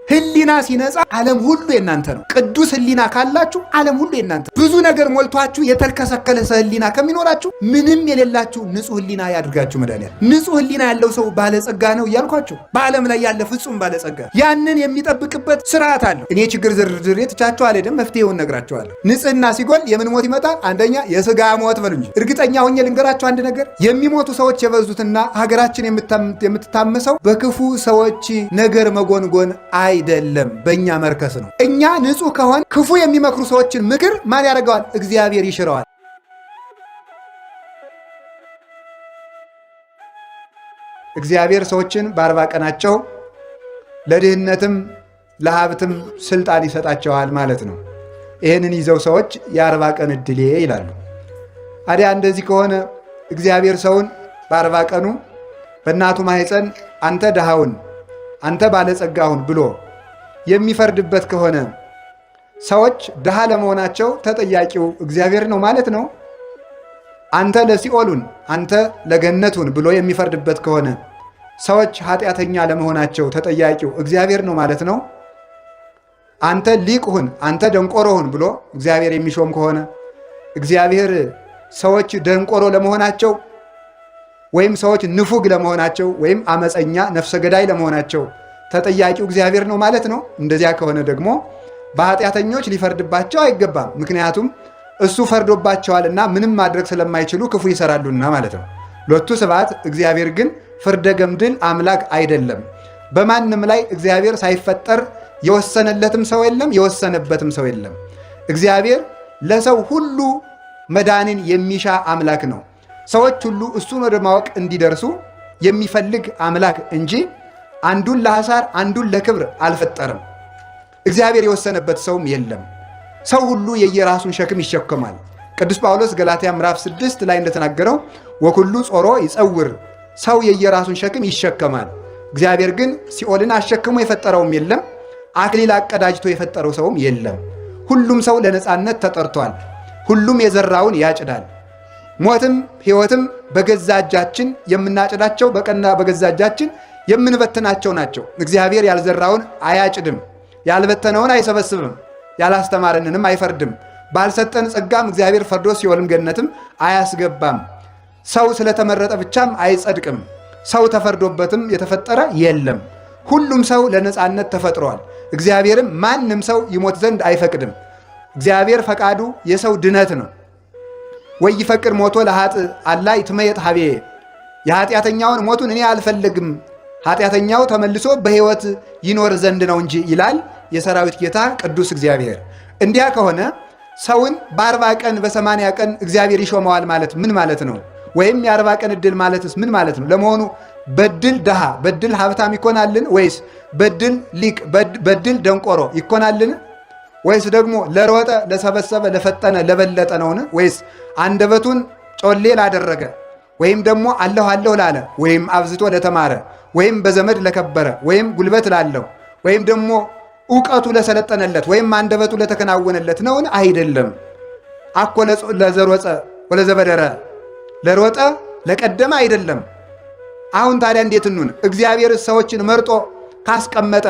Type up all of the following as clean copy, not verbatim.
ህሊና ሲነጻ ዓለም ሁሉ የናንተ ነው። ቅዱስ ህሊና ካላችሁ ዓለም ሁሉ የናንተ። ብዙ ነገር ሞልቷችሁ የተልከሰከሰ ህሊና ከሚኖራችሁ ምንም የሌላችሁ ንጹህ ህሊና ያድርጋችሁ መድኃኒዓለም። ንጹህ ህሊና ያለው ሰው ባለጸጋ ነው እያልኳችሁ፣ በዓለም ላይ ያለ ፍጹም ባለጸጋ ያንን የሚጠብቅበት ስርዓት አለው። እኔ ችግር ዝርዝር ትቻችሁ አልሄድም፣ መፍትሄውን ነግራችኋለሁ። ንጽህና ሲጎል የምን ሞት ይመጣል? አንደኛ የስጋ ሞት በሉ እንጂ። እርግጠኛ ሆኜ ልንገራችሁ አንድ ነገር፣ የሚሞቱ ሰዎች የበዙትና ሀገራችን የምትታመሰው በክፉ ሰዎች ነገር መጎንጎን አይደለም፣ በእኛ መርከስ ነው። እኛ ንጹህ ከሆን ክፉ የሚመክሩ ሰዎችን ምክር ማን ያደርገዋል? እግዚአብሔር ይሽረዋል። እግዚአብሔር ሰዎችን በ40 ቀናቸው ለድህነትም ለሀብትም ስልጣን ይሰጣቸዋል ማለት ነው። ይህንን ይዘው ሰዎች የ40 ቀን ዕድሌ ይላሉ። አዲያ እንደዚህ ከሆነ እግዚአብሔር ሰውን በ40 ቀኑ በእናቱ ማኅፀን አንተ ድሃውን አንተ ባለጸጋውን ብሎ የሚፈርድበት ከሆነ ሰዎች ድሃ ለመሆናቸው ተጠያቂው እግዚአብሔር ነው ማለት ነው። አንተ ለሲኦሉን አንተ ለገነቱን ብሎ የሚፈርድበት ከሆነ ሰዎች ኃጢአተኛ ለመሆናቸው ተጠያቂው እግዚአብሔር ነው ማለት ነው። አንተ ሊቅሁን አንተ ደንቆሮሁን ብሎ እግዚአብሔር የሚሾም ከሆነ እግዚአብሔር ሰዎች ደንቆሮ ለመሆናቸው ወይም ሰዎች ንፉግ ለመሆናቸው ወይም አመፀኛ ነፍሰ ገዳይ ለመሆናቸው ተጠያቂው እግዚአብሔር ነው ማለት ነው። እንደዚያ ከሆነ ደግሞ በኃጢአተኞች ሊፈርድባቸው አይገባም። ምክንያቱም እሱ ፈርዶባቸዋልና ምንም ማድረግ ስለማይችሉ ክፉ ይሰራሉና ማለት ነው። ሎቱ ስብሐት። እግዚአብሔር ግን ፍርደ ገምድል አምላክ አይደለም። በማንም ላይ እግዚአብሔር ሳይፈጠር የወሰነለትም ሰው የለም፣ የወሰነበትም ሰው የለም። እግዚአብሔር ለሰው ሁሉ መዳንን የሚሻ አምላክ ነው። ሰዎች ሁሉ እሱን ወደ ማወቅ እንዲደርሱ የሚፈልግ አምላክ እንጂ አንዱን ለሐሳር አንዱን ለክብር አልፈጠርም። እግዚአብሔር የወሰነበት ሰውም የለም። ሰው ሁሉ የየራሱን ሸክም ይሸከማል። ቅዱስ ጳውሎስ ገላትያ ምዕራፍ 6 ላይ እንደተናገረው ወኩሉ ጾሮ ይጸውር፣ ሰው የየራሱን ሸክም ይሸከማል። እግዚአብሔር ግን ሲኦልን አሸክሞ የፈጠረውም የለም፣ አክሊል አቀዳጅቶ የፈጠረው ሰውም የለም። ሁሉም ሰው ለነፃነት ተጠርቷል። ሁሉም የዘራውን ያጭዳል። ሞትም ሕይወትም በገዛ እጃችን የምናጭዳቸው በቀና በገዛ እጃችን የምንበትናቸው ናቸው። እግዚአብሔር ያልዘራውን አያጭድም፣ ያልበተነውን አይሰበስብም፣ ያላስተማረንንም አይፈርድም። ባልሰጠን ጸጋም እግዚአብሔር ፈርዶ ሲኦልም ገነትም አያስገባም። ሰው ስለተመረጠ ብቻም አይጸድቅም። ሰው ተፈርዶበትም የተፈጠረ የለም። ሁሉም ሰው ለነፃነት ተፈጥሯል። እግዚአብሔርም ማንም ሰው ይሞት ዘንድ አይፈቅድም። እግዚአብሔር ፈቃዱ የሰው ድነት ነው። ወይ ይፈቅድ ሞቶ ለኃጥእ አላ ይትመየጥ ሀቤ፣ የኃጢአተኛውን ሞቱን እኔ አልፈልግም ኃጢአተኛው ተመልሶ በሕይወት ይኖር ዘንድ ነው እንጂ ይላል የሰራዊት ጌታ ቅዱስ እግዚአብሔር። እንዲያ ከሆነ ሰውን በ40 ቀን በ80 ቀን እግዚአብሔር ይሾመዋል ማለት ምን ማለት ነው? ወይም የ40 ቀን ዕድል ማለትስ ምን ማለት ነው? ለመሆኑ በድል ድሃ በድል ሀብታም ይኮናልን? ወይስ በድል ሊቅ በድል ደንቆሮ ይኮናልን? ወይስ ደግሞ ለሮጠ ለሰበሰበ ለፈጠነ ለበለጠ ነውን? ወይስ አንደበቱን ጮሌ ላደረገ ወይም ደግሞ አለሁ አለሁ ላለ ወይም አብዝቶ ለተማረ ወይም በዘመድ ለከበረ ወይም ጉልበት ላለው ወይም ደግሞ ዕውቀቱ ለሰለጠነለት ወይም አንደበቱ ለተከናወነለት ነውን? አይደለም። አኮ ለዘሮጸ ወለዘበደረ፣ ለሮጠ ለቀደመ አይደለም። አሁን ታዲያ እንዴት እንሁን? እግዚአብሔር ሰዎችን መርጦ ካስቀመጠ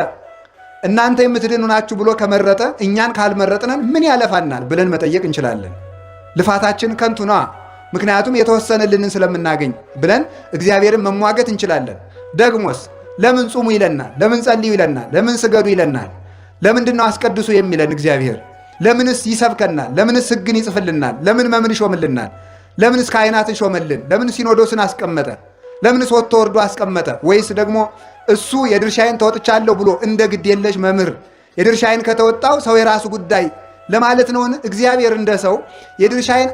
እናንተ የምትድኑ ናችሁ ብሎ ከመረጠ እኛን ካልመረጥነን ምን ያለፋናል ብለን መጠየቅ እንችላለን። ልፋታችን ከንቱ ነዋ። ምክንያቱም የተወሰነልንን ስለምናገኝ ብለን እግዚአብሔርን መሟገት እንችላለን። ደግሞስ ለምን ጹሙ ይለናል? ለምን ጸልዩ ይለናል? ለምን ስገዱ ይለናል? ለምንድን ነው አስቀድሱ የሚለን እግዚአብሔር? ለምንስ ይሰብከናል? ለምንስ ሕግን ይጽፍልናል? ለምን መምን ይሾምልናል? ለምንስ ካህናትን ሾመልን? ለምን ሲኖዶስን አስቀመጠ? ለምንስ ወጥቶ ወርዶ አስቀመጠ? ወይስ ደግሞ እሱ የድርሻዬን ተወጥቻለሁ ብሎ እንደ ግድ የለሽ መምህር የድርሻዬን ከተወጣው ሰው የራሱ ጉዳይ ለማለት ነውን? እግዚአብሔር እንደ ሰው የድርሻዬን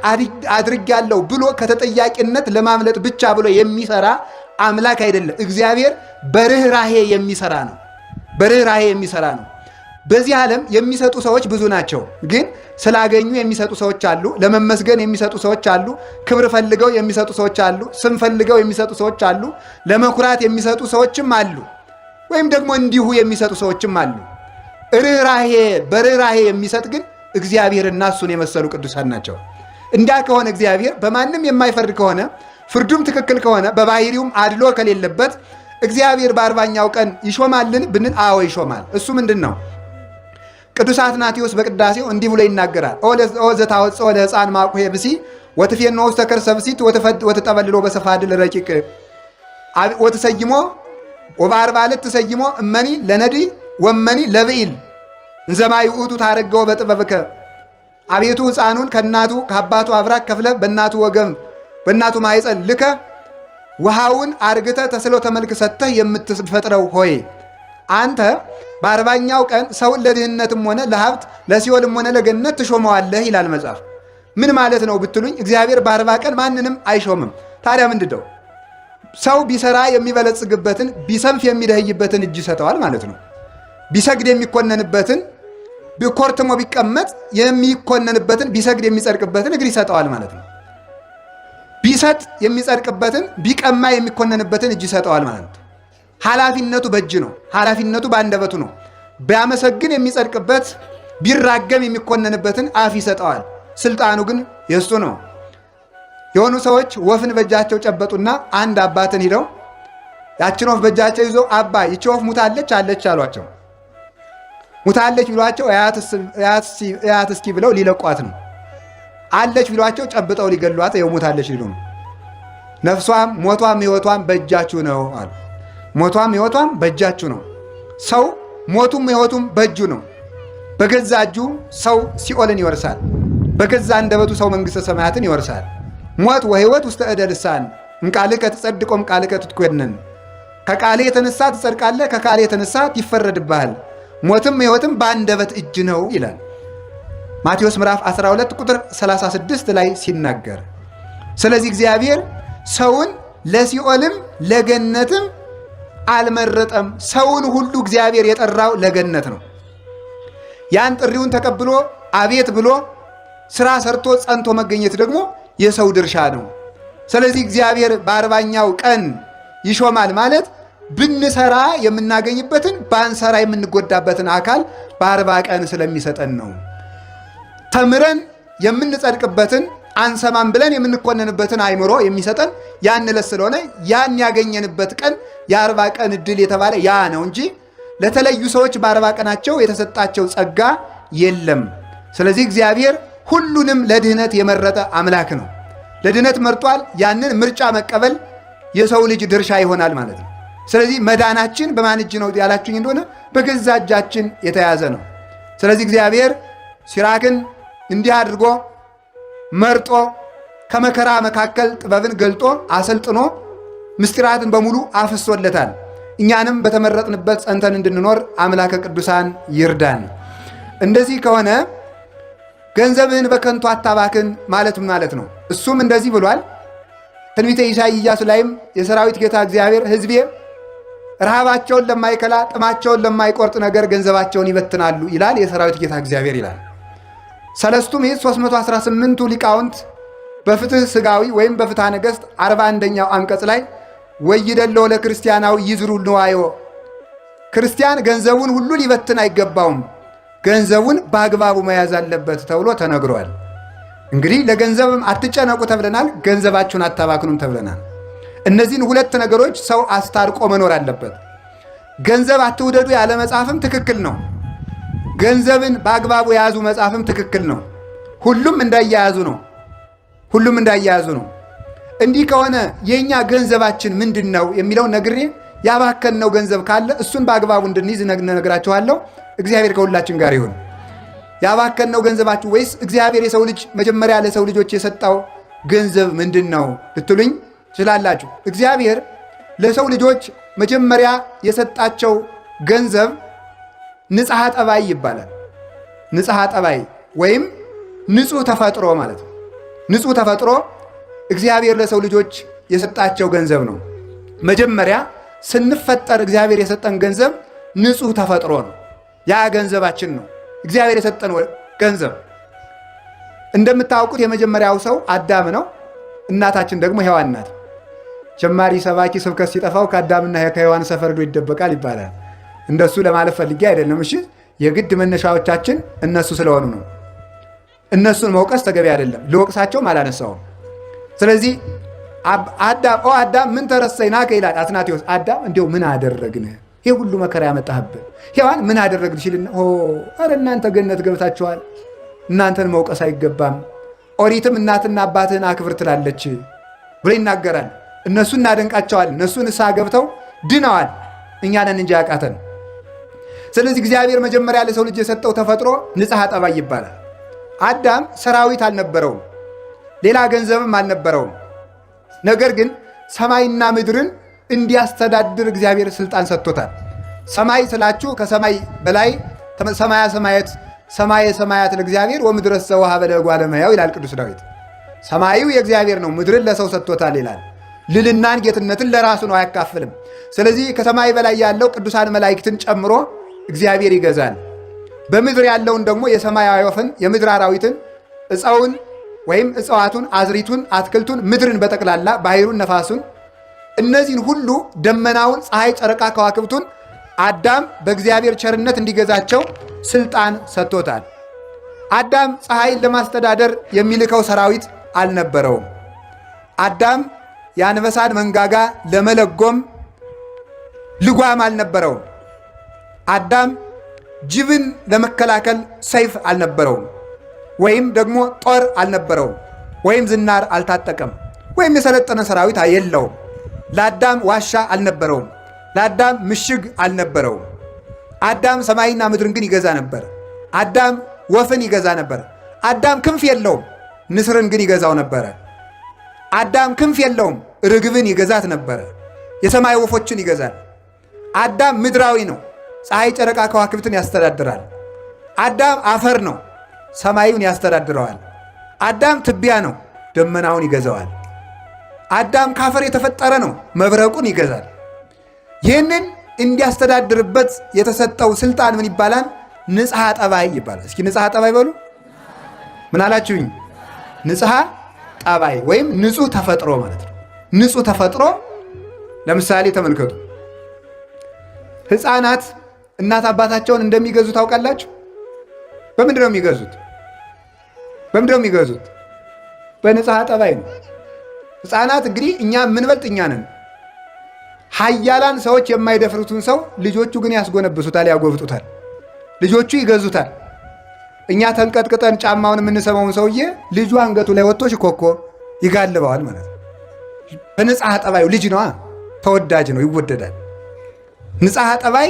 አድርጌያለሁ ብሎ ከተጠያቂነት ለማምለጥ ብቻ ብሎ የሚሰራ አምላክ አይደለም። እግዚአብሔር በርኅራኄ የሚሰራ ነው። በርኅራኄ የሚሰራ ነው። በዚህ ዓለም የሚሰጡ ሰዎች ብዙ ናቸው። ግን ስላገኙ የሚሰጡ ሰዎች አሉ። ለመመስገን የሚሰጡ ሰዎች አሉ። ክብር ፈልገው የሚሰጡ ሰዎች አሉ። ስም ፈልገው የሚሰጡ ሰዎች አሉ። ለመኩራት የሚሰጡ ሰዎችም አሉ። ወይም ደግሞ እንዲሁ የሚሰጡ ሰዎችም አሉ። ርኅራኄ በርኅራኄ የሚሰጥ ግን እግዚአብሔርና እሱን የመሰሉ ቅዱሳን ናቸው። እንዲያ ከሆነ እግዚአብሔር በማንም የማይፈርድ ከሆነ ፍርዱም ትክክል ከሆነ በባህሪውም አድሎ ከሌለበት እግዚአብሔር በ40ኛው ቀን ይሾማልን ብንል አዎ ይሾማል። እሱ ምንድን ነው? ቅዱስ አትናቴዎስ በቅዳሴው እንዲህ ብሎ ይናገራል። ኦ ዘታወፅኦ ለሕፃን ማቁሄ ብሲ ወትፌኖ ውስተ ከርሰ ብሲት ወትጠበልሎ በሰፋድል ረቂቅ ወትሰይሞ ወበ40 ዕለት ትሰይሞ እመኒ ለነዲ ወመኒ ለብኢል እንዘማይ ውእቱ ታረገው በጥበብከ። አቤቱ ሕፃኑን ከእናቱ ከአባቱ አብራክ ከፍለ በእናቱ ወገም በእናቱ ማይፀን ልከ ውሃውን አርግተ ተስሎ ተመልክ ሰጥተህ የምትፈጥረው ሆይ አንተ በ40ኛው ቀን ሰውን ለድህነትም ሆነ ለሀብት ለሲኦልም ሆነ ለገነት ትሾመዋለህ ይላል መጽሐፍ። ምን ማለት ነው ብትሉኝ፣ እግዚአብሔር በ40 ቀን ማንንም አይሾምም። ታዲያ ምንድነው? ሰው ቢሰራ የሚበለጽግበትን ቢሰንፍ የሚደህይበትን እጅ ይሰጠዋል ማለት ነው። ቢሰግድ የሚኮነንበትን ኮርትሞ ቢቀመጥ የሚኮነንበትን ቢሰግድ የሚጸድቅበትን እግር ይሰጠዋል ማለት ነው። ቢሰጥ የሚጸድቅበትን ቢቀማ የሚኮነንበትን እጅ ይሰጠዋል ማለት ነው። ኃላፊነቱ በእጅ ነው። ኃላፊነቱ በአንደበቱ ነው። ቢያመሰግን የሚጸድቅበት ቢራገም የሚኮነንበትን አፍ ይሰጠዋል። ስልጣኑ ግን የእሱ ነው። የሆኑ ሰዎች ወፍን በእጃቸው ጨበጡና አንድ አባትን ሂደው ያችን ወፍ በእጃቸው ይዞ አባ ይቺ ወፍ ሙታለች አለች አሏቸው። ሙታለች ቢሏቸው እያት እስኪ ብለው ሊለቋት ነው። አለች ቢሏቸው ጨብጠው ሊገሏት ይኸው ሙታለች ሊሉ ነው። ነፍሷም ሞቷም ሕይወቷም በእጃችሁ ነው አሉ። ሞቷም ሕይወቷም በእጃችሁ ነው። ሰው ሞቱም ሕይወቱም በእጁ ነው። በገዛ እጁ ሰው ሲኦልን ይወርሳል። በገዛ አንደበቱ ሰው መንግሥተ ሰማያትን ይወርሳል። ሞት ወሕይወት ውስተ እደ ልሳን እምቃልከ ትጸድቅ እምቃልከ ትትኰነን። ከቃልህ የተነሳ ትጸድቃለህ፣ ከቃልህ የተነሳ ይፈረድብሃል። ሞትም ሕይወትም በአንደበት እጅ ነው ይላል ማቴዎስ ምዕራፍ 12 ቁጥር 36 ላይ ሲናገር። ስለዚህ እግዚአብሔር ሰውን ለሲኦልም ለገነትም አልመረጠም። ሰውን ሁሉ እግዚአብሔር የጠራው ለገነት ነው። ያን ጥሪውን ተቀብሎ አቤት ብሎ ስራ ሰርቶ ጸንቶ መገኘት ደግሞ የሰው ድርሻ ነው። ስለዚህ እግዚአብሔር በ40ኛው ቀን ይሾማል ማለት ብንሰራ የምናገኝበትን ባንሰራ የምንጎዳበትን አካል በ40 ቀን ስለሚሰጠን ነው። ተምረን የምንጸድቅበትን አንሰማም ብለን የምንኮነንበትን አይምሮ የሚሰጠን ያን ዕለት ስለሆነ ያን ያገኘንበት ቀን የ40 ቀን ዕድል የተባለ ያ ነው እንጂ ለተለዩ ሰዎች በ40 ቀናቸው የተሰጣቸው ጸጋ የለም። ስለዚህ እግዚአብሔር ሁሉንም ለድህነት የመረጠ አምላክ ነው። ለድህነት መርጧል። ያንን ምርጫ መቀበል የሰው ልጅ ድርሻ ይሆናል ማለት ነው። ስለዚህ መዳናችን በማን እጅ ነው ያላችሁኝ እንደሆነ በገዛ እጃችን የተያዘ ነው። ስለዚህ እግዚአብሔር ሲራክን እንዲህ አድርጎ መርጦ ከመከራ መካከል ጥበብን ገልጦ አሰልጥኖ ምስጢራትን በሙሉ አፍሶለታል። እኛንም በተመረጥንበት ጸንተን እንድንኖር አምላከ ቅዱሳን ይርዳን። እንደዚህ ከሆነ ገንዘብህን በከንቱ አታባክን ማለት ነው። እሱም እንደዚህ ብሏል። ትንቢተ ኢሳይያስ ላይም የሰራዊት ጌታ እግዚአብሔር ሕዝቤ ረሃባቸውን ለማይከላ ጥማቸውን ለማይቆርጥ ነገር ገንዘባቸውን ይበትናሉ ይላል የሰራዊት ጌታ እግዚአብሔር ይላል። ሰለስቱ ምዕት 318ቱ ሊቃውንት በፍትህ ሥጋዊ ወይም በፍትሐ ነገሥት 41ኛው አንቀጽ ላይ ወይደለው ለክርስቲያናዊ ይዝሩ ንዋዮ፣ ክርስቲያን ገንዘቡን ሁሉ ሊበትን አይገባውም፣ ገንዘቡን በአግባቡ መያዝ አለበት ተብሎ ተነግሯል። እንግዲህ ለገንዘብም አትጨነቁ ተብለናል፣ ገንዘባችሁን አታባክኑም ተብለናል። እነዚህን ሁለት ነገሮች ሰው አስታርቆ መኖር አለበት። ገንዘብ አትውደዱ ያለ መጽሐፍም ትክክል ነው። ገንዘብን በአግባቡ የያዙ መጽሐፍም ትክክል ነው። ሁሉም እንዳያያዙ ነው። እንዲህ ከሆነ የእኛ ገንዘባችን ምንድን ነው የሚለውን ነግሬ ያባከንነው ገንዘብ ካለ እሱን በአግባቡ እንድንይዝ ነግራችኋለሁ። እግዚአብሔር ከሁላችን ጋር ይሁን። ያባከንነው ገንዘባችሁ ወይስ እግዚአብሔር የሰው ልጅ መጀመሪያ ለሰው ልጆች የሰጠው ገንዘብ ምንድን ነው ልትሉኝ ትችላላችሁ። እግዚአብሔር ለሰው ልጆች መጀመሪያ የሰጣቸው ገንዘብ ንጽሐ ጠባይ ይባላል። ንጽሐ ጠባይ ወይም ንጹሕ ተፈጥሮ ማለት ነው። ንጹሕ ተፈጥሮ እግዚአብሔር ለሰው ልጆች የሰጣቸው ገንዘብ ነው። መጀመሪያ ስንፈጠር እግዚአብሔር የሰጠን ገንዘብ ንጹሕ ተፈጥሮ ነው። ያ ገንዘባችን ነው፣ እግዚአብሔር የሰጠን ገንዘብ። እንደምታውቁት የመጀመሪያው ሰው አዳም ነው። እናታችን ደግሞ ሔዋን ናት። ጀማሪ ሰባኪ ስብከት ሲጠፋው ከአዳምና ከሔዋን ሰፈርዶ ይደበቃል ይባላል። እንደሱ ለማለት ፈልጌ አይደለም። እሺ፣ የግድ መነሻዎቻችን እነሱ ስለሆኑ ነው። እነሱን መውቀስ ተገቢ አይደለም። ልወቅሳቸውም አላነሳውም። ስለዚህ አዳም ምን ተረሰይናከ ይላል አትናቴዎስ። አዳም እንዲያው ምን አደረግን? ይህ ሁሉ መከራ ያመጣህብን። ሔዋን ምን አደረግንሽ ይልና ኧረ እናንተ ገነት ገብታችኋል፣ እናንተን መውቀስ አይገባም። ኦሪትም እናትና አባትህን አክብር ትላለች ብሎ ይናገራል። እነሱ እናደንቃቸዋል። እነሱ ንስሐ ገብተው ድነዋል። እኛ ነን እንጂ ያቃተን። ስለዚህ እግዚአብሔር መጀመሪያ ለሰው ልጅ የሰጠው ተፈጥሮ ንጽሐ ጠባይ ይባላል። አዳም ሰራዊት አልነበረውም፣ ሌላ ገንዘብም አልነበረውም። ነገር ግን ሰማይና ምድርን እንዲያስተዳድር እግዚአብሔር ስልጣን ሰጥቶታል። ሰማይ ስላችሁ ከሰማይ በላይ ሰማየ ሰማያት ለእግዚአብሔር ወምድረሰ ወሀበ ለእጓለ እመሕያው ይላል ቅዱስ ዳዊት። ሰማዩ የእግዚአብሔር ነው፣ ምድርን ለሰው ሰጥቶታል ይላል። ልልናን ጌትነትን ለራሱ ነው፣ አያካፍልም። ስለዚህ ከሰማይ በላይ ያለው ቅዱሳን መላእክትን ጨምሮ እግዚአብሔር ይገዛል። በምድር ያለውን ደግሞ የሰማይ ወፍን፣ የምድር አራዊትን፣ እፀውን ወይም እጽዋቱን፣ አዝሪቱን፣ አትክልቱን፣ ምድርን በጠቅላላ ባሕሩን፣ ነፋሱን፣ እነዚህን ሁሉ ደመናውን፣ ፀሐይ፣ ጨረቃ፣ ከዋክብቱን አዳም በእግዚአብሔር ቸርነት እንዲገዛቸው ስልጣን ሰጥቶታል። አዳም ፀሐይን ለማስተዳደር የሚልከው ሰራዊት አልነበረውም። አዳም የአንበሳን መንጋጋ ለመለጎም ልጓም አልነበረውም። አዳም ጅብን ለመከላከል ሰይፍ አልነበረውም፣ ወይም ደግሞ ጦር አልነበረውም፣ ወይም ዝናር አልታጠቀም፣ ወይም የሰለጠነ ሰራዊት የለውም። ለአዳም ዋሻ አልነበረውም። ለአዳም ምሽግ አልነበረውም። አዳም ሰማይና ምድርን ግን ይገዛ ነበር። አዳም ወፍን ይገዛ ነበር። አዳም ክንፍ የለውም፣ ንስርን ግን ይገዛው ነበረ። አዳም ክንፍ የለውም፣ ርግብን ይገዛት ነበረ። የሰማይ ወፎችን ይገዛል። አዳም ምድራዊ ነው፣ ፀሐይ፣ ጨረቃ፣ ከዋክብትን ያስተዳድራል። አዳም አፈር ነው፣ ሰማዩን ያስተዳድረዋል። አዳም ትቢያ ነው፣ ደመናውን ይገዛዋል። አዳም ካፈር የተፈጠረ ነው፣ መብረቁን ይገዛል። ይህንን እንዲያስተዳድርበት የተሰጠው ስልጣን ምን ይባላል? ንጽሐ ጠባይ ይባላል። እስኪ ንጽሐ ጠባይ በሉ። ምን አላችሁኝ? ንጽሐ ጠባይ ወይም ንጹህ ተፈጥሮ ማለት ነው። ንጹህ ተፈጥሮ ለምሳሌ ተመልከቱ። ሕፃናት እናት አባታቸውን እንደሚገዙ ታውቃላችሁ? በምንድን ነው የሚገዙት? በምንድን ነው የሚገዙት? በንጽሐ ጠባይ ነው። ሕፃናት እንግዲህ እኛ የምንበልጥ እኛ ነን። ኃያላን ሰዎች የማይደፍሩትን ሰው ልጆቹ ግን ያስጎነብሱታል፣ ያጎብጡታል። ልጆቹ ይገዙታል። እኛ ተንቀጥቅጠን ጫማውን የምንሰማውን ሰውዬ ልጁ አንገቱ ላይ ወጥቶ ሽኮኮ ይጋልበዋል ማለት ነው። በንጽሐ ጠባዩ ልጅ ነዋ፣ ተወዳጅ ነው፣ ይወደዳል። ንጽሐ ጠባይ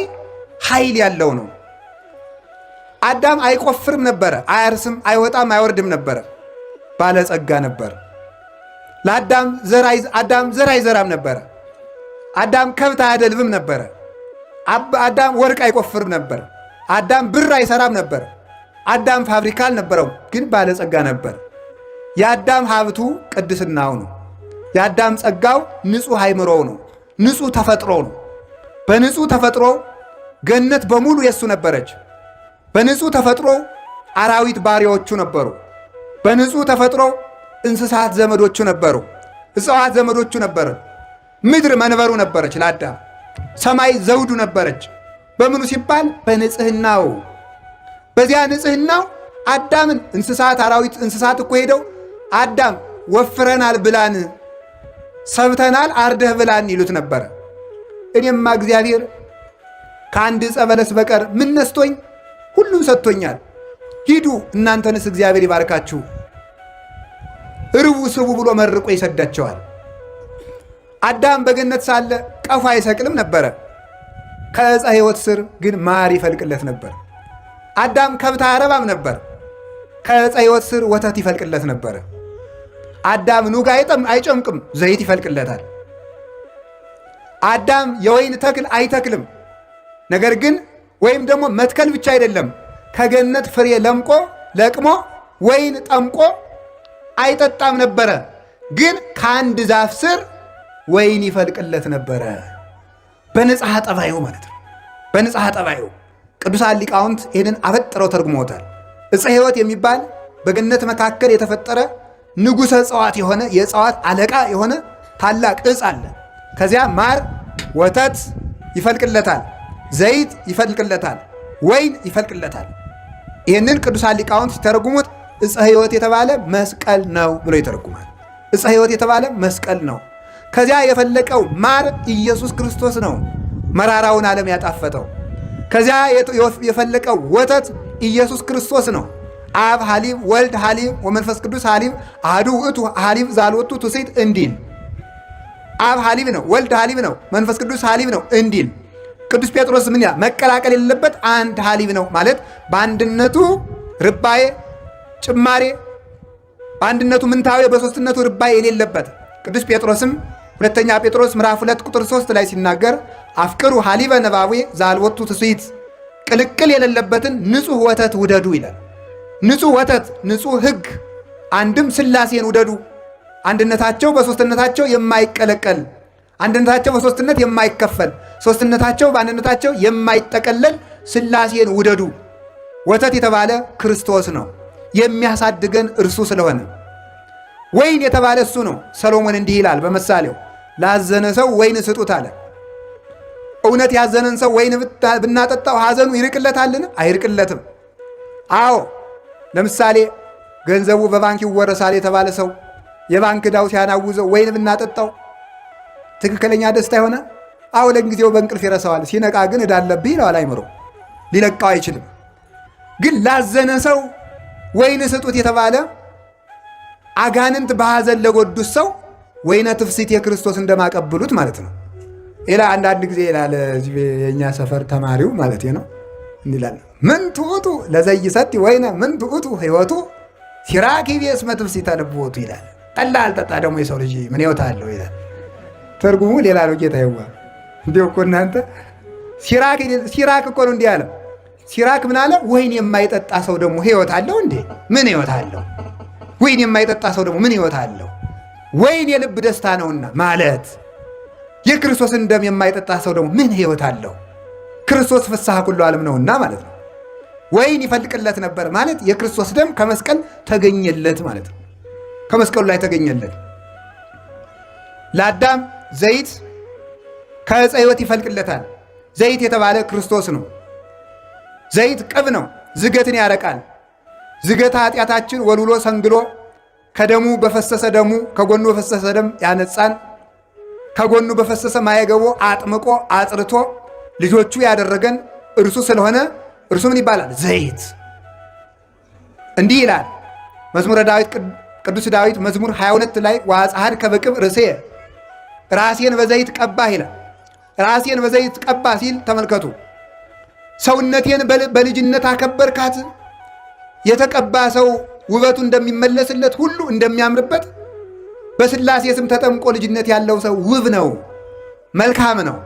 ኃይል ያለው ነው። አዳም አይቆፍርም ነበረ፣ አያርስም፣ አይወጣም፣ አይወርድም ነበረ፣ ባለጸጋ ነበር። ለአዳም ዘር አይዘራም ነበረ። አዳም ከብት አያደልብም ነበረ። አዳም ወርቅ አይቆፍርም ነበር። አዳም ብር አይሰራም ነበር። አዳም ፋብሪካ አልነበረውም፣ ግን ባለጸጋ ነበር። የአዳም ሀብቱ ቅድስናው ነው። የአዳም ጸጋው ንጹሕ አእምሮው ነው፣ ንጹሕ ተፈጥሮ ነው። በንጹሕ ተፈጥሮ ገነት በሙሉ የሱ ነበረች። በንጹሕ ተፈጥሮ አራዊት ባሪያዎቹ ነበሩ። በንጹሕ ተፈጥሮ እንስሳት ዘመዶቹ ነበሩ፣ እጽዋት ዘመዶቹ ነበሩ። ምድር መንበሩ ነበረች ለአዳም። ሰማይ ዘውዱ ነበረች። በምኑ ሲባል በንጽህናው። በዚያ ንጽህናው አዳምን እንስሳት አራዊት እንስሳት እኮ ሄደው አዳም ወፍረናል ብላን፣ ሰብተናል አርደህ ብላን ይሉት ነበረ። እኔማ እግዚአብሔር ከአንድ ዕፀ በለስ በቀር ምን ነስቶኝ? ሁሉን ሰጥቶኛል። ሂዱ እናንተንስ እግዚአብሔር ይባርካችሁ፣ እርቡ ስቡ ብሎ መርቆ ይሰዳቸዋል። አዳም በገነት ሳለ ቀፎ አይሰቅልም ነበረ። ከዕፀ ሕይወት ስር ግን ማር ይፈልቅለት ነበር። አዳም ከብት አያረባም ነበር። ከዕፀ ሕይወት ስር ወተት ይፈልቅለት ነበረ። አዳም ኑግ አይጨምቅም፣ ዘይት ይፈልቅለታል። አዳም የወይን ተክል አይተክልም። ነገር ግን ወይም ደግሞ መትከል ብቻ አይደለም፣ ከገነት ፍሬ ለቅሞ ወይን ጠምቆ አይጠጣም ነበረ። ግን ከአንድ ዛፍ ስር ወይን ይፈልቅለት ነበረ። በንጽሐ ጠባዩ ማለት ነው። በንጽሐ ጠባዩ ቅዱሳን ሊቃውንት ይህንን አበጥረው ተርጉመውታል። ዕፀ ሕይወት የሚባል በገነት መካከል የተፈጠረ ንጉሠ እጽዋት የሆነ የእጽዋት አለቃ የሆነ ታላቅ ዕፅ አለ። ከዚያ ማር ወተት ይፈልቅለታል፣ ዘይት ይፈልቅለታል፣ ወይን ይፈልቅለታል። ይህንን ቅዱሳን ሊቃውንት ሲተረጉሙት ዕፀ ሕይወት የተባለ መስቀል ነው ብሎ ይተረጉማል። ዕፀ ሕይወት የተባለ መስቀል ነው። ከዚያ የፈለቀው ማር ኢየሱስ ክርስቶስ ነው፣ መራራውን ዓለም ያጣፈጠው። ከዚያ የፈለቀው ወተት ኢየሱስ ክርስቶስ ነው። አብ ሐሊብ፣ ወልድ ሐሊብ፣ ወመንፈስ ቅዱስ ሐሊብ፣ አሐዱ ውእቱ ሐሊብ ዛልወቱ ትውስት እንዲል አብ ሐሊብ ነው፣ ወልድ ሐሊብ ነው፣ መንፈስ ቅዱስ ሐሊብ ነው እንዲል ቅዱስ ጴጥሮስ ምን ይላል? መቀላቀል የሌለበት አንድ ሐሊብ ነው ማለት በአንድነቱ ርባዬ ጭማሬ፣ በአንድነቱ ምንታዌ በሦስትነቱ ርባዬ የሌለበት። ቅዱስ ጴጥሮስም ሁለተኛ ጴጥሮስ ምዕራፍ 2 ቁጥር 3 ላይ ሲናገር አፍቅሩ ሐሊበ ነባቤ ዛልወቱ ትስይት፣ ቅልቅል የሌለበትን ንጹሕ ወተት ውደዱ ይላል። ንጹሕ ወተት፣ ንጹሕ ሕግ፣ አንድም ሥላሴን ውደዱ። አንድነታቸው በሦስትነታቸው የማይቀለቀል፣ አንድነታቸው በሦስትነት የማይከፈል፣ ሦስትነታቸው በአንድነታቸው የማይጠቀለል ሥላሴን ውደዱ። ወተት የተባለ ክርስቶስ ነው፣ የሚያሳድገን እርሱ ስለሆነ። ወይን የተባለ እሱ ነው። ሰሎሞን እንዲህ ይላል በምሳሌው ላዘነ ሰው ወይን ስጡት አለ። እውነት ያዘነን ሰው ወይን ብናጠጣው ሐዘኑ ይርቅለታልን? አይርቅለትም። አዎ ለምሳሌ ገንዘቡ በባንክ ይወረሳል የተባለ ሰው የባንክ ዕዳው ሲያናውዘው ወይን ብናጠጣው ትክክለኛ ደስታ ይሆናል? አዎ ለጊዜው በእንቅልፍ ይረሳዋል። ሲነቃ ግን ዕዳ አለብህ ይለዋል። አይምሮ ሊለቃው አይችልም። ግን ላዘነ ሰው ወይን ስጡት የተባለ አጋንንት በሐዘን ለጎዱት ሰው ወይነ ትፍሲት የክርስቶስ እንደማቀብሉት ማለት ነው። ሌላ አንዳንድ ጊዜ ይላል የእኛ ሰፈር ተማሪው ማለት ነው እንዲላል ምን ትዑቱ ለዘይሰቲ ወይነ ምን ትዑቱ ሕይወቱ ሲራክ ቤስ መትፍሲተ ልቦቱ ይላል። ጠላ አልጠጣ ደግሞ የሰው ልጅ ምን ሕይወት አለው ይላል። ትርጉሙ ሌላ ነው። ጌታ ይዋ እንዲሁ እኮ እናንተ ሲራክ እኮ ነው እንዲህ አለ። ሲራክ ምን አለ? ወይን የማይጠጣ ሰው ደግሞ ሕይወት አለው እንዴ? ምን ሕይወት አለው? ወይን የማይጠጣ ሰው ደግሞ ምን ሕይወት አለው? ወይን የልብ ደስታ ነውና ማለት የክርስቶስን ደም የማይጠጣ ሰው ደግሞ ምን ሕይወት አለው? ክርስቶስ ፍስሐ ኩሉ ዓለም ነውና ማለት ነው። ወይን ይፈልቅለት ነበር ማለት የክርስቶስ ደም ከመስቀል ተገኘለት ማለት ነው። ከመስቀሉ ላይ ተገኘለት። ለአዳም ዘይት ከዕፀ ሕይወት ይፈልቅለታል። ዘይት የተባለ ክርስቶስ ነው። ዘይት ቅብ ነው፣ ዝገትን ያረቃል። ዝገት ኃጢአታችን ወልውሎ ሰንግሎ ከደሙ በፈሰሰ ደሙ ከጎኑ በፈሰሰ ደም ያነጻን፣ ከጎኑ በፈሰሰ ማየገቦ አጥምቆ አጽርቶ ልጆቹ ያደረገን እርሱ ስለሆነ እርሱ ምን ይባላል? ዘይት። እንዲህ ይላል መዝሙረ ዳዊት ቅዱስ ዳዊት መዝሙር 22 ላይ ወአጽሐድ ከበቅብ ርእሴየ፣ ራሴን በዘይት ቀባህ ይላል። ራሴን በዘይት ቀባ ሲል ተመልከቱ። ሰውነቴን በልጅነት አከበርካት። የተቀባ ሰው ውበቱ እንደሚመለስለት ሁሉ እንደሚያምርበት በሥላሴ ስም ተጠምቆ ልጅነት ያለው ሰው ውብ ነው፣ መልካም ነው።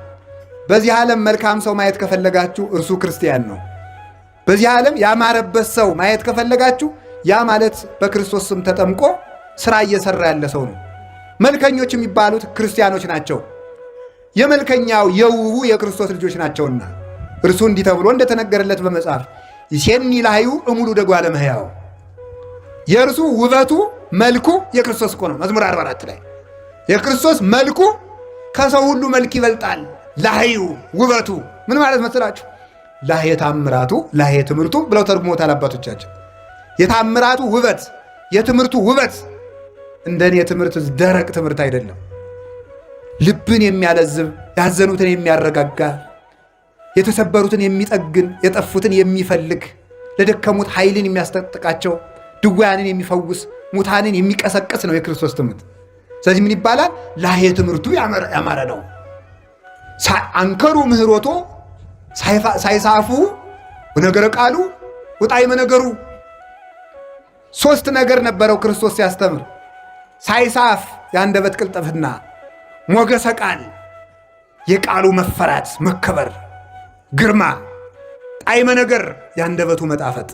በዚህ ዓለም መልካም ሰው ማየት ከፈለጋችሁ እርሱ ክርስቲያን ነው። በዚህ ዓለም ያማረበት ሰው ማየት ከፈለጋችሁ ያ ማለት በክርስቶስ ስም ተጠምቆ ሥራ እየሠራ ያለ ሰው ነው። መልከኞች የሚባሉት ክርስቲያኖች ናቸው። የመልከኛው የውቡ የክርስቶስ ልጆች ናቸውና እርሱ እንዲህ ተብሎ እንደተነገረለት በመጽሐፍ ይሴኒ ላህዩ እሙሉ ደጓለ እመሕያው፣ የእርሱ ውበቱ መልኩ የክርስቶስ እኮ ነው። መዝሙር 44 ላይ የክርስቶስ መልኩ ከሰው ሁሉ መልክ ይበልጣል። ላህዩ ውበቱ ምን ማለት መስላችሁ? ላህየ ታምራቱ ላህየ ትምህርቱ ብለው ተርጉሞታል አባቶቻችን። የታምራቱ ውበት የትምህርቱ ውበት እንደኔ የትምህርት ደረቅ ትምህርት አይደለም። ልብን የሚያለዝብ ያዘኑትን የሚያረጋጋ የተሰበሩትን የሚጠግን የጠፉትን የሚፈልግ ለደከሙት ኃይልን የሚያስጠጥቃቸው ድውያንን የሚፈውስ ሙታንን የሚቀሰቅስ ነው የክርስቶስ ትምህርት። ስለዚህ ምን ይባላል? ላህየ ትምህርቱ ያማረ ነው። አንከሩ ምህሮቶ ሳይሳፉ ነገረ ቃሉ ወጣዕመ ነገሩ። ሶስት ነገር ነበረው ክርስቶስ ሲያስተምር፣ ሳይሳፍ የአንደበት ቅልጥፍና፣ ሞገሰ ቃል የቃሉ መፈራት መከበር ግርማ፣ ጣዕመ ነገር የአንደበቱ መጣፈጥ።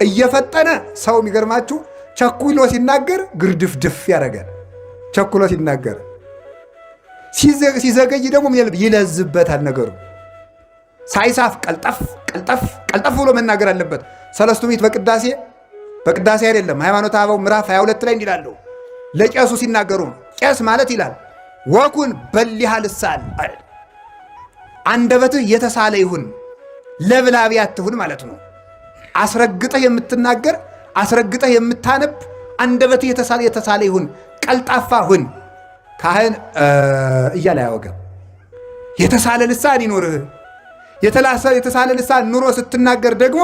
እየፈጠነ ሰው የሚገርማችሁ ቸኩሎ ሲናገር ግርድፍድፍ ያደርጋል። ቸኩሎ ሲናገር ሲዘገይ ደግሞ ይለዝበታል ነገሩ። ሳይሳፍ ቀልጠፍ ቀልጠፍ ቀልጠፍ ብሎ መናገር አለበት። ሰለስቱ ምዕት በቅዳሴ አይደለም ሃይማኖተ አበው ምዕራፍ 22 ላይ እንዲላሉ ለቄሱ ሲናገሩ ቄስ ማለት ይላል ወኩን በሊሃ ልሳን አንደበትህ የተሳለ ይሁን ለብላቢ አትሁን ማለት ነው። አስረግጠህ የምትናገር አስረግጠህ የምታነብ አንደበትህ የተሳለ ይሁን፣ ቀልጣፋ ሁን። ካህን እያለ አያወገም። የተሳለ ልሳን ይኖርህ። የተሳለ ልሳን ኑሮ ስትናገር ደግሞ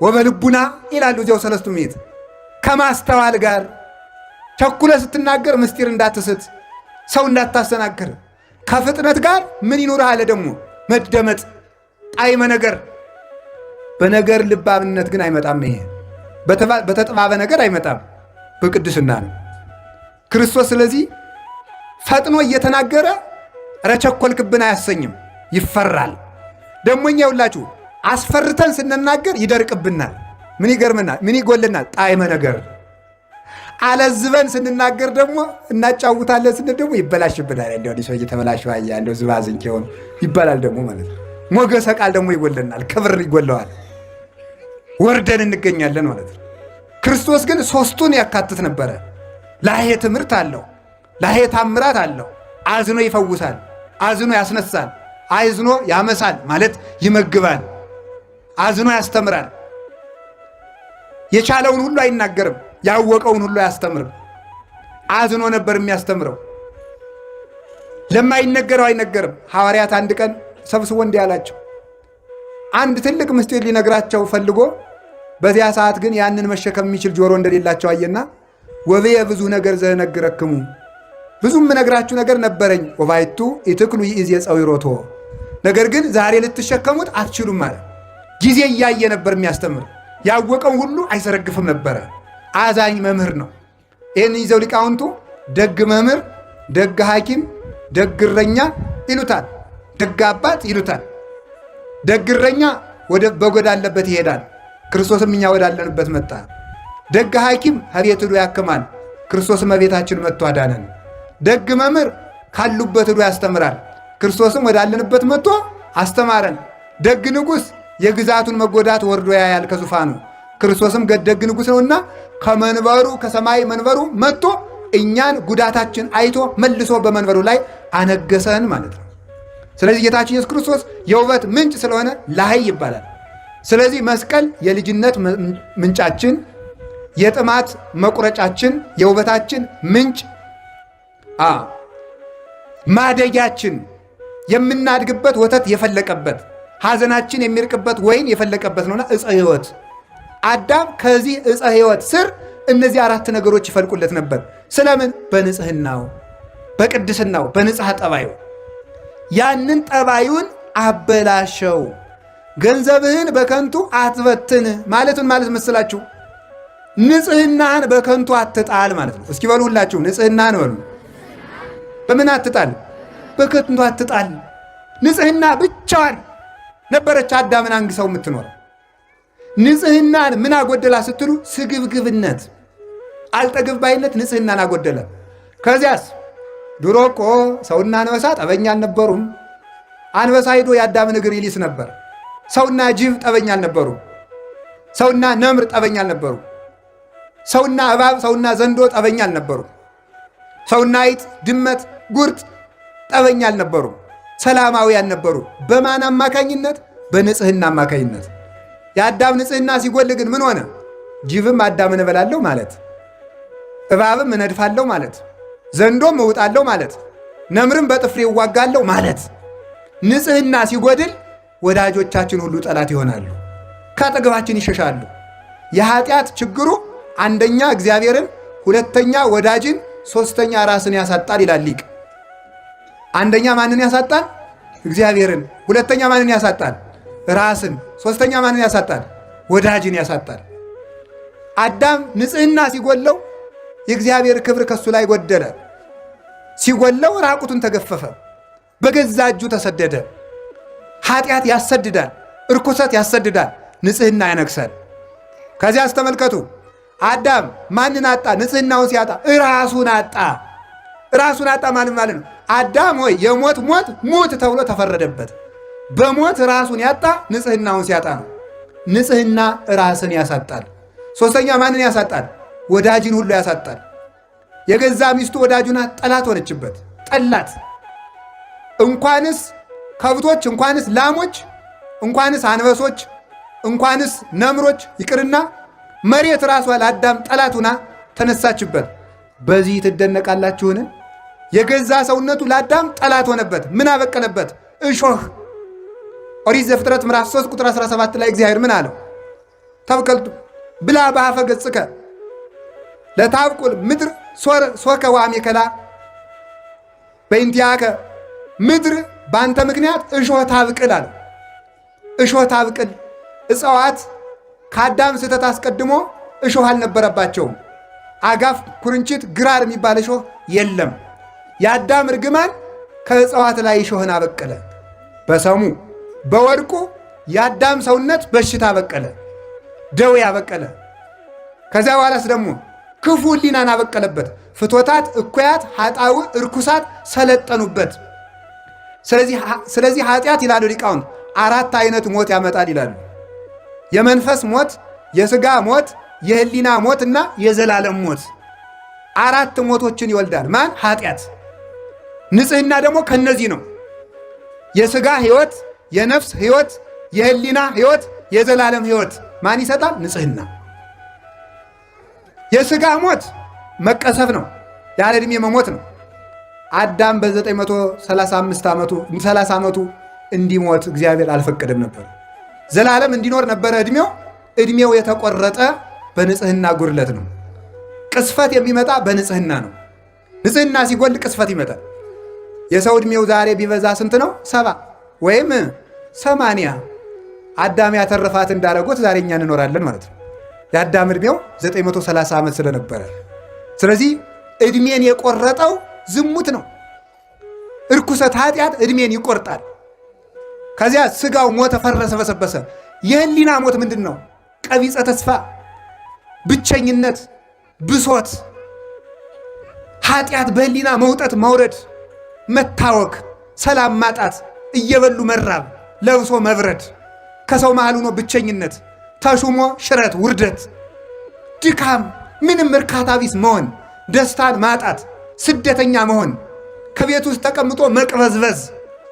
ወበልቡና ይላሉ እዚያው ሰለስቱ ምዕት፣ ከማስተዋል ጋር ቸኩለ ስትናገር ምስጢር እንዳትስት፣ ሰው እንዳታሰናክር። ከፍጥነት ጋር ምን ይኑርህ አለ ደግሞ መደመጥ፣ ጣዕመ ነገር። በነገር ልባምነት ግን አይመጣም። ይሄ በተጠባበ ነገር አይመጣም፣ በቅድስና ነው ክርስቶስ። ስለዚህ ፈጥኖ እየተናገረ ረቸኮልክብን አያሰኝም፣ ይፈራል። ደግሞ እኛ ይውላችሁ አስፈርተን ስንናገር ይደርቅብናል። ምን ይገርምናል? ምን ይጎልናል? ጣዕመ ነገር። አለዝበን ስንናገር ደግሞ እናጫውታለን ስንል ደግሞ ይበላሽብናል። እንዲያው ሰው እየተበላሸው አያ እንደው ዝባዝንኬ ሆኖ ይባላል ደግሞ ማለት ነው። ሞገሰ ቃል ደግሞ ይጎልናል፣ ክብር ይጎለዋል፣ ወርደን እንገኛለን ማለት ነው። ክርስቶስ ግን ሶስቱን ያካትት ነበረ። ላሄ ትምህርት አለው፣ ላሄ ታምራት አለው። አዝኖ ይፈውሳል፣ አዝኖ ያስነሳል፣ አዝኖ ያመሳል ማለት ይመግባል፣ አዝኖ ያስተምራል። የቻለውን ሁሉ አይናገርም፣ ያወቀውን ሁሉ አያስተምርም። አዝኖ ነበር የሚያስተምረው። ለማይነገረው አይነገርም። ሐዋርያት አንድ ቀን ሰብስቦ እንዲህ አላቸው። አንድ ትልቅ ምስጢር ሊነግራቸው ፈልጎ በዚያ ሰዓት ግን ያንን መሸከም የሚችል ጆሮ እንደሌላቸው አየና ወበየ ብዙ ነገር ዘነግረክሙ፣ ብዙም የምነግራችሁ ነገር ነበረኝ። ወባይቱ ኢትክሉ ይእዜ ጸዊሮቶ፣ ነገር ግን ዛሬ ልትሸከሙት አትችሉም ማለት። ጊዜ እያየ ነበር የሚያስተምር። ያወቀው ሁሉ አይዘረግፍም ነበረ። አዛኝ መምህር ነው። ይህን ይዘው ሊቃውንቱ ደግ መምህር፣ ደግ ሐኪም፣ ደግ እረኛ ይሉታል፣ ደግ አባት ይሉታል። ደግ እረኛ በጎዳለበት ይሄዳል፣ ክርስቶስም እኛ ወዳለንበት መጣ። ደግ ሐኪም ከቤት ሄዶ ያክማል፣ ክርስቶስም በቤታችን መጥቶ አዳነን። ደግ መምህር ካሉበት ሄዶ ያስተምራል፣ ክርስቶስም ወዳለንበት መጥቶ አስተማረን። ደግ ንጉሥ የግዛቱን መጎዳት ወርዶ ያያል ከዙፋኑ፣ ክርስቶስም ደግ ንጉሥ ነውና ከመንበሩ ከሰማይ መንበሩ መጥቶ እኛን ጉዳታችን አይቶ መልሶ በመንበሩ ላይ አነገሰን ማለት ነው። ስለዚህ ጌታችን ኢየሱስ ክርስቶስ የውበት ምንጭ ስለሆነ ላህይ ይባላል። ስለዚህ መስቀል የልጅነት ምንጫችን፣ የጥማት መቁረጫችን፣ የውበታችን ምንጭ፣ ማደጊያችን፣ የምናድግበት ወተት የፈለቀበት፣ ሐዘናችን የሚርቅበት ወይን የፈለቀበት ነውና ዕፀ ሕይወት። አዳም ከዚህ ዕፀ ሕይወት ስር እነዚህ አራት ነገሮች ይፈልቁለት ነበር። ስለምን? በንጽህናው፣ በቅድስናው፣ በንጽሐ ጠባዩ። ያንን ጠባዩን አበላሸው። ገንዘብህን በከንቱ አትበትን ማለቱን ማለት መስላችሁ? ንጽህናህን በከንቱ አትጣል ማለት ነው። እስኪ በሉ ሁላችሁ ንጽህናህን በሉ። በምን አትጣል? በከንቱ አትጣል። ንጽህና ብቻዋን ነበረች አዳምን አንግሰው የምትኖረው። ንጽህናን ምን አጎደላ ስትሉ? ስግብግብነት፣ አልጠግብ ባይነት ንጽህናን አጎደለ። ከዚያስ ድሮ እኮ ሰውና አንበሳ ጠበኛ አልነበሩም። አንበሳ ሂዶ የአዳምን እግር ይሊስ ነበር። ሰውና ጅብ ጠበኛ አልነበሩም። ሰውና ነምር ጠበኛ አልነበሩም። ሰውና እባብ፣ ሰውና ዘንዶ ጠበኛ አልነበሩም። ሰውና አይጥ፣ ድመት፣ ጉርጥ ጠበኛ አልነበሩም። ሰላማዊያን ነበሩ። በማን አማካኝነት? በንጽህና አማካኝነት። የአዳም ንጽህና ሲጎል ግን ምን ሆነ? ጅብም አዳምን እበላለሁ ማለት፣ እባብም እነድፋለሁ ማለት፣ ዘንዶም እውጣለሁ ማለት፣ ነምርም በጥፍሬ እዋጋለሁ ማለት። ንጽህና ሲጎድል ወዳጆቻችን ሁሉ ጠላት ይሆናሉ፣ ከአጠገባችን ይሸሻሉ። የኃጢአት ችግሩ አንደኛ እግዚአብሔርን፣ ሁለተኛ ወዳጅን፣ ሶስተኛ ራስን ያሳጣል ይላል ሊቅ። አንደኛ ማንን ያሳጣል? እግዚአብሔርን። ሁለተኛ ማንን ያሳጣል? ራስን። ሶስተኛ ማንን ያሳጣል? ወዳጅን ያሳጣል። አዳም ንጽህና ሲጎለው የእግዚአብሔር ክብር ከሱ ላይ ጎደለ። ሲጎለው ራቁቱን ተገፈፈ፣ በገዛ እጁ ተሰደደ። ኃጢአት ያሰድዳል፣ እርኩሰት ያሰድዳል፣ ንጽህና ያነግሳል። ከዚያ አስተመልከቱ፣ አዳም ማንን አጣ? ንጽህናውን ሲያጣ ራሱን አጣ። ራሱን አጣ ማለት ነው። አዳም ሆይ የሞት ሞት ሙት ተብሎ ተፈረደበት። በሞት ራሱን ያጣ ንጽህናውን ሲያጣ ነው። ንጽህና ራስን ያሳጣል። ሶስተኛ ማንን ያሳጣል? ወዳጅን ሁሉ ያሳጣል። የገዛ ሚስቱ ወዳጁና ጠላት ሆነችበት፣ ጠላት። እንኳንስ ከብቶች፣ እንኳንስ ላሞች፣ እንኳንስ አንበሶች፣ እንኳንስ ነምሮች ይቅርና መሬት ራሷ ለአዳም ጠላቱና ተነሳችበት። በዚህ ትደነቃላችሁን? የገዛ ሰውነቱ ለአዳም ጠላት ሆነበት። ምን አበቀለበት? እሾህ። ኦሪት ዘፍጥረት ምዕራፍ 3 ቁጥር 17 ላይ እግዚአብሔር ምን አለው? ተብቀልቱ ብላ በአፈ ገጽከ ለታብቁል ምድር ሶከ ወአሜከላ በእንቲአከ ምድር በአንተ ምክንያት እሾህ ታብቅል አለው። እሾህ ታብቅል። እጽዋት ከአዳም ስህተት አስቀድሞ እሾህ አልነበረባቸውም። አጋፍ፣ ኩርንችት፣ ግራር የሚባል እሾህ የለም። የአዳም እርግማን ከእጽዋት ላይ እሾህን አበቀለ። በሰሙ በወድቁ የአዳም ሰውነት በሽታ አበቀለ፣ ደዌ አበቀለ። ከዚያ በኋላስ ደግሞ ክፉ ሕሊናን አበቀለበት። ፍቶታት፣ እኩያት፣ ኃጣው፣ እርኩሳት ሰለጠኑበት። ስለዚህ ኃጢአት ይላሉ ሊቃውንት 4 አይነት ሞት ያመጣል ይላሉ። የመንፈስ ሞት፣ የሥጋ ሞት፣ የሕሊና ሞት እና የዘላለም ሞት 4 ሞቶችን ይወልዳል። ማን? ኃጢአት። ንጽሕና ደግሞ ከነዚህ ነው። የሥጋ ሕይወት፣ የነፍስ ሕይወት፣ የሕሊና ሕይወት፣ የዘላለም ሕይወት ማን ይሰጣል? ንጽሕና። የሥጋ ሞት መቀሰፍ ነው፣ ያለ ዕድሜ መሞት ነው። አዳም በ935 ዓመቱ እንዲሞት እግዚአብሔር አልፈቀደም ነበር። ዘላለም እንዲኖር ነበረ ዕድሜው። ዕድሜው የተቆረጠ በንጽሕና ጉድለት ነው። ቅስፈት የሚመጣ በንጽሕና ነው። ንጽሕና ሲጎል ቅስፈት ይመጣል። የሰው ዕድሜው ዛሬ ቢበዛ ስንት ነው? 70 ወይም 80። አዳም ያተረፋት እንዳረጎት ዛሬ እኛ እንኖራለን ማለት ነው። የአዳም ዕድሜው 930 ዓመት ስለነበረ፣ ስለዚህ ዕድሜን የቆረጠው ዝሙት ነው። እርኩሰት፣ ኃጢአት ዕድሜን ይቆርጣል። ከዚያ ሥጋው ሞተ፣ ፈረሰ፣ በሰበሰ። የሕሊና ሞት ምንድን ነው? ቀቢጸ ተስፋ፣ ብቸኝነት፣ ብሶት፣ ኃጢአት፣ በሕሊና መውጠት መውረድ፣ መታወክ፣ ሰላም ማጣት፣ እየበሉ መራብ፣ ለብሶ መብረድ፣ ከሰው መሃል ሆኖ ብቸኝነት፣ ተሹሞ ሽረት፣ ውርደት፣ ድካም፣ ምንም እርካታ ቢስ መሆን፣ ደስታን ማጣት፣ ስደተኛ መሆን፣ ከቤት ውስጥ ተቀምጦ መቅበዝበዝ፣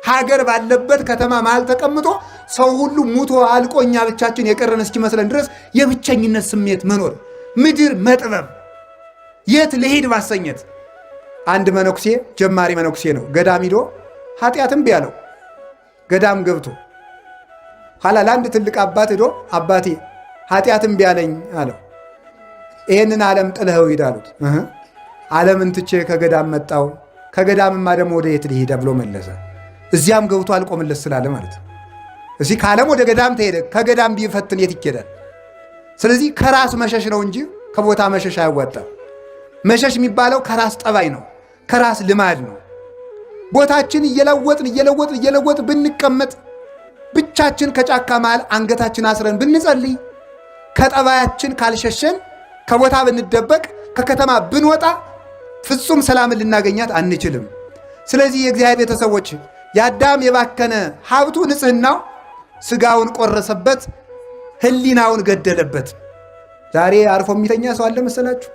ሀገር ባለበት ከተማ መሃል ተቀምጦ ሰው ሁሉ ሙቶ አልቆ እኛ ብቻችን የቀረን እስኪመስለን ድረስ የብቸኝነት ስሜት መኖር፣ ምድር መጥበብ፣ የት ልሄድ ማሰኘት። አንድ መነኩሴ ጀማሪ መነኩሴ ነው። ገዳም ሂዶ ኃጢአትም ቢያለው ገዳም ገብቶ ኋላ ለአንድ ትልቅ አባት ሂዶ አባቴ ኃጢአትም ቢያለኝ አለው። ይህንን ዓለም ጥለኸው ሂድ አሉት። ዓለምን ትቼ ከገዳም መጣው፣ ከገዳምማ ደግሞ ወደ የት ልሂድ ብሎ መለሰ። እዚያም ገብቶ አልቆምለት ስላለ ማለት ነው። እዚህ ከዓለም ወደ ገዳም ተሄደ፣ ከገዳም ቢፈትን የት ይኬዳል? ስለዚህ ከራስ መሸሽ ነው እንጂ ከቦታ መሸሽ አያዋጣም። መሸሽ የሚባለው ከራስ ጠባይ ነው፣ ከራስ ልማድ ነው። ቦታችን እየለወጥን ብንቀመጥ፣ ብቻችን ከጫካ መሃል አንገታችን አስረን ብንጸልይ፣ ከጠባያችን ካልሸሸን፣ ከቦታ ብንደበቅ፣ ከከተማ ብንወጣ ፍጹም ሰላምን ልናገኛት አንችልም። ስለዚህ የእግዚአብሔር ቤተሰቦች የአዳም የባከነ ሀብቱ ንጽሕናው ሥጋውን ቆረሰበት፣ ሕሊናውን ገደለበት። ዛሬ አርፎ የሚተኛ ሰው አለ መሰላችሁ?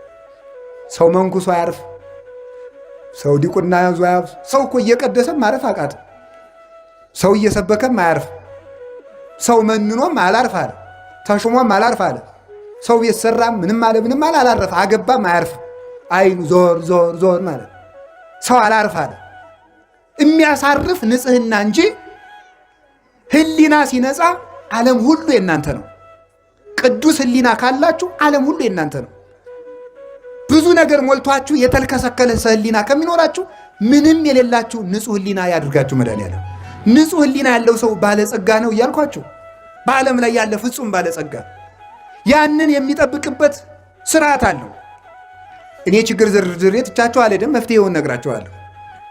ሰው መንኩሶ አያርፍ፣ ሰው ዲቁና ያዙ አያርፍ። ሰው እኮ እየቀደሰም ማረፍ አቃተ። ሰው እየሰበከም አያርፍ፣ ሰው መንኖም አላርፍ አለ፣ ተሹሞም አላርፍ አለ። ሰው ቤት ሰራም ምንም አለ አላረፍ፣ አገባም አያርፍ። አይኑ ዞር ማለት ሰው አላርፍ አለ። የሚያሳርፍ ንጽሕና እንጂ ሕሊና ሲነጻ ዓለም ሁሉ የእናንተ ነው። ቅዱስ ሕሊና ካላችሁ ዓለም ሁሉ የእናንተ ነው። ብዙ ነገር ሞልቷችሁ የተልከሰከለ ሕሊና ከሚኖራችሁ ምንም የሌላችሁ ንጹሕ ሕሊና ያድርጋችሁ መድኃኒዓለም። ንጹሕ ሕሊና ያለው ሰው ባለጸጋ ነው እያልኳችሁ፣ በዓለም ላይ ያለ ፍጹም ባለጸጋ ያንን የሚጠብቅበት ስርዓት አለው። እኔ ችግር ዝርዝር ትቻችሁ አልሄድም፣ መፍትሄውን ነግራችኋለሁ።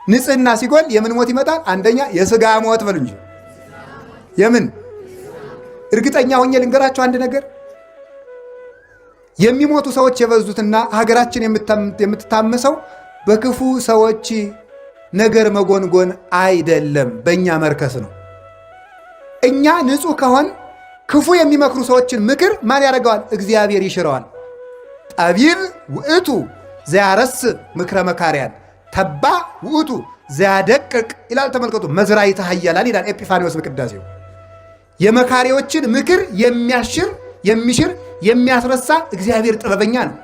ንጽሕና ሲጎል የምን ሞት ይመጣል? አንደኛ የሥጋ ሞት በሉ እንጂ የምን እርግጠኛ ሆኜ ልንገራችሁ አንድ ነገር፣ የሚሞቱ ሰዎች የበዙትና ሀገራችን የምትታመሰው በክፉ ሰዎች ነገር መጎንጎን አይደለም፣ በእኛ መርከስ ነው። እኛ ንጹሕ ከሆን ክፉ የሚመክሩ ሰዎችን ምክር ማን ያደርገዋል? እግዚአብሔር ይሽረዋል። ጠቢብ ውእቱ ዘያረስ ምክረ መካሪያን ተባ ውእቱ ዘያደቅቅ ይላል። ተመልከቱ፣ መዝራዕተ ኃያላን ይላል ኤጲፋንዮስ በቅዳሴው። የመካሪዎችን ምክር የሚሽር የሚያስረሳ እግዚአብሔር ጥበበኛ ነው።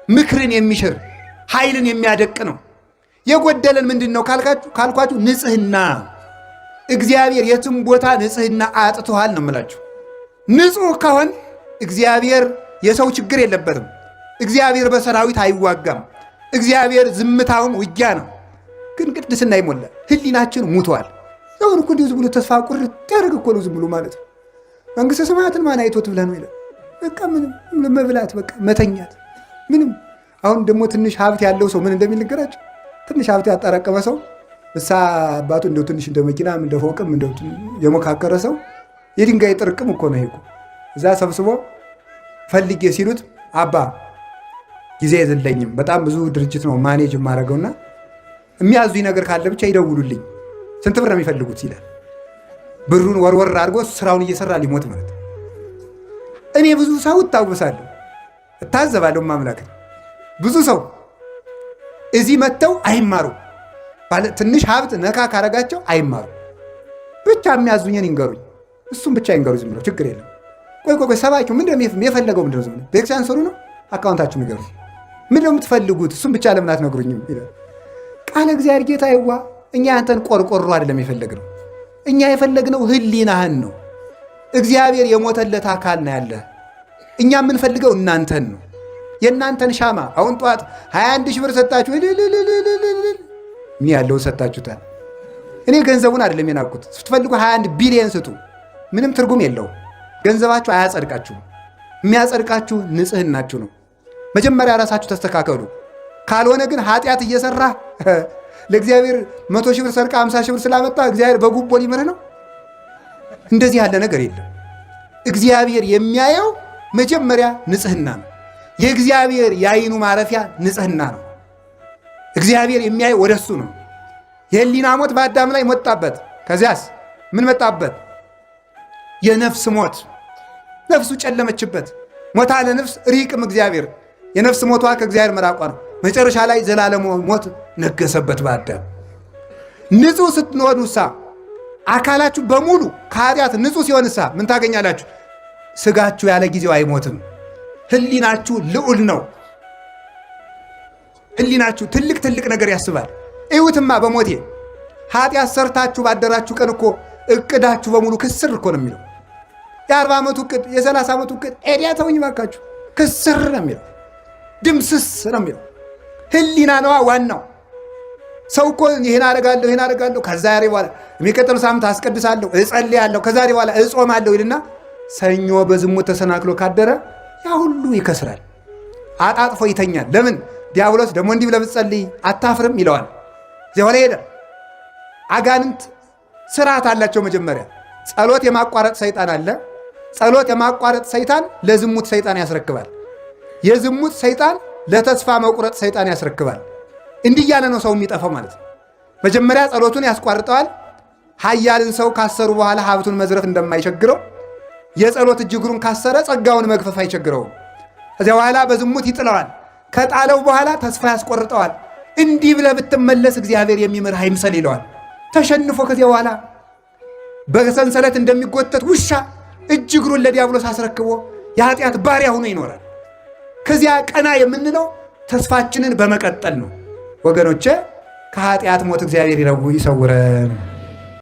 ምክርን የሚሽር ኃይልን የሚያደቅ ነው። የጎደለን ምንድን ነው ካልኳችሁ ንጽህና። እግዚአብሔር የትም ቦታ ንጽህና አጥቶሃል ነው የምላችሁ። ንጹህ ከሆን እግዚአብሔር የሰው ችግር የለበትም። እግዚአብሔር በሰራዊት አይዋጋም። እግዚአብሔር ዝምታውም ውጊያ ነው። ግን ቅድስና ይሞላል። ህሊናችን ሙቷል። አሁን እኮ እንዲሁ ዝም ብሎ ተስፋ ቁርጥ ያደርግ እኮ ነው ዝም ብሎ ማለት ነው። መንግሥተ ሰማያትን ማን አይቶት ብለህ ነው ይላል። በቃ ምንም ለመብላት በቃ መተኛት ምንም። አሁን ደግሞ ትንሽ ሀብት ያለው ሰው ምን እንደሚል ንገራቸው። ትንሽ ሀብት ያጠራቀመ ሰው እሳ አባቱ እንደው ትንሽ እንደ መኪናም እንደ ፎቅም እንደው የሞካከረ ሰው የድንጋይ ጥርቅም እኮ ነው ይሄ እኮ። እዛ ሰብስቦ ፈልጌ ሲሉት አባ ጊዜ የለኝም በጣም ብዙ ድርጅት ነው ማኔጅ የማደርገውና የሚያዙኝ ነገር ካለ ብቻ ይደውሉልኝ፣ ስንት ብር ነው የሚፈልጉት ይላል። ብሩን ወርወር አድርጎ ስራውን እየሰራ ሊሞት ማለት ነው። እኔ ብዙ ሰው እታወሳለሁ፣ እታዘባለሁ። ማምላክ ብዙ ሰው እዚህ መጥተው አይማሩ፣ ትንሽ ሀብት ነካ ካረጋቸው አይማሩ። ብቻ የሚያዙኝን ይንገሩኝ፣ እሱም ብቻ ይንገሩ። ዝም ብለው ችግር የለም። ቆይ ሰባኪው ምንድነው የፈለገው? ምንድነው ዝም ብለው ቤተክርስቲያን ሰሩ ነው አካውንታችሁ ንገሩ። ምንድነው የምትፈልጉት? እሱም ብቻ ለምን አትነግሩኝም ይላል። ቃለ እግዚአብሔር ጌታ ይዋ እኛ ያንተን ቆርቆሮ አይደለም የፈለግነው። እኛ የፈለግነው ህሊናህን ነው። እግዚአብሔር የሞተለት አካል ነው ያለ። እኛ የምንፈልገው እናንተን ነው፣ የእናንተን ሻማ። አሁን ጠዋት 21 ሺህ ብር ሰጣችሁ፣ ምን ያለውን ሰጣችሁታል። እኔ ገንዘቡን አይደለም የናቁት። ስትፈልጉ 21 ቢሊየን ስጡ፣ ምንም ትርጉም የለውም። ገንዘባችሁ አያጸድቃችሁም። የሚያጸድቃችሁ ንጽህናችሁ ነው። መጀመሪያ ራሳችሁ ተስተካከሉ። ካልሆነ ግን ኃጢአት እየሰራ ለእግዚአብሔር 100 ሺህ ብር ሰርቃ 50 ሺህ ብር ስላመጣ እግዚአብሔር በጉቦ ሊምርህ ነው። እንደዚህ ያለ ነገር የለም። እግዚአብሔር የሚያየው መጀመሪያ ንጽህና ነው። የእግዚአብሔር የዓይኑ ማረፊያ ንጽህና ነው። እግዚአብሔር የሚያየው ወደሱ ነው። የህሊና ሞት በአዳም ላይ መጣበት። ከዚያስ ምን መጣበት? የነፍስ ሞት። ነፍሱ ጨለመችበት። ሞታ ለነፍስ ሪቅም እግዚአብሔር፣ የነፍስ ሞቷ ከእግዚአብሔር መራቋ ነው። መጨረሻ ላይ ዘላለም ሞት ነገሰበት በአዳም። ንጹህ ስትሆኑሳ አካላችሁ በሙሉ ከኃጢአት ንጹህ ሲሆንሳ ምን ታገኛላችሁ? ስጋችሁ ያለ ጊዜው አይሞትም። ህሊናችሁ ልዑል ነው። ህሊናችሁ ትልቅ ነገር ያስባል። እዩትማ በሞቴ ኃጢአት ሰርታችሁ ባደራችሁ ቀን እኮ እቅዳችሁ በሙሉ ክስር እኮ ነው የሚለው። የ40 ዓመቱ እቅድ የ30 ዓመቱ እቅድ ኤዲያ ተውኝ ባካችሁ፣ ክስር ነው የሚለው፣ ድምስስ ነው የሚለው። ህሊና ነዋ ዋናው። ሰው እኮ ይህን አደርጋለሁ ከዛሬ በኋላ የሚቀጥለው ሳምንት አስቀድሳለሁ፣ እጸልያለሁ፣ ከዛሬ በኋላ እጾማለሁ ይልና ሰኞ በዝሙት ተሰናክሎ ካደረ ያ ሁሉ ይከስራል፣ አጣጥፎ ይተኛል። ለምን? ዲያብሎስ ደግሞ እንዲህ ብለህ ብትጸልይ አታፍርም ይለዋል። እዚያ ኋላ ሄደ። አጋንንት ስርዓት አላቸው። መጀመሪያ ጸሎት የማቋረጥ ሰይጣን አለ። ጸሎት የማቋረጥ ሰይጣን ለዝሙት ሰይጣን ያስረክባል። የዝሙት ሰይጣን ለተስፋ መቁረጥ ሰይጣን ያስረክባል። እንዲህ እያለ ነው ሰው የሚጠፋው ማለት ነው። መጀመሪያ ጸሎቱን ያስቋርጠዋል። ኃያልን ሰው ካሰሩ በኋላ ሀብቱን መዝረፍ እንደማይቸግረው የጸሎት እጅግሩን ካሰረ ጸጋውን መግፈፍ አይቸግረውም። ከዚያ በኋላ በዝሙት ይጥለዋል። ከጣለው በኋላ ተስፋ ያስቆርጠዋል። እንዲህ ብለህ ብትመለስ እግዚአብሔር የሚምርህ አይምሰል ይለዋል። ተሸንፎ ከዚያ በኋላ በሰንሰለት እንደሚጎተት ውሻ እጅግሩን ለዲያብሎስ አስረክቦ የኃጢአት ባሪያ ሆኖ ይኖራል። ከዚያ ቀና የምንለው ተስፋችንን በመቀጠል ነው። ወገኖቼ ከኃጢአት ሞት እግዚአብሔር ይሰውረን።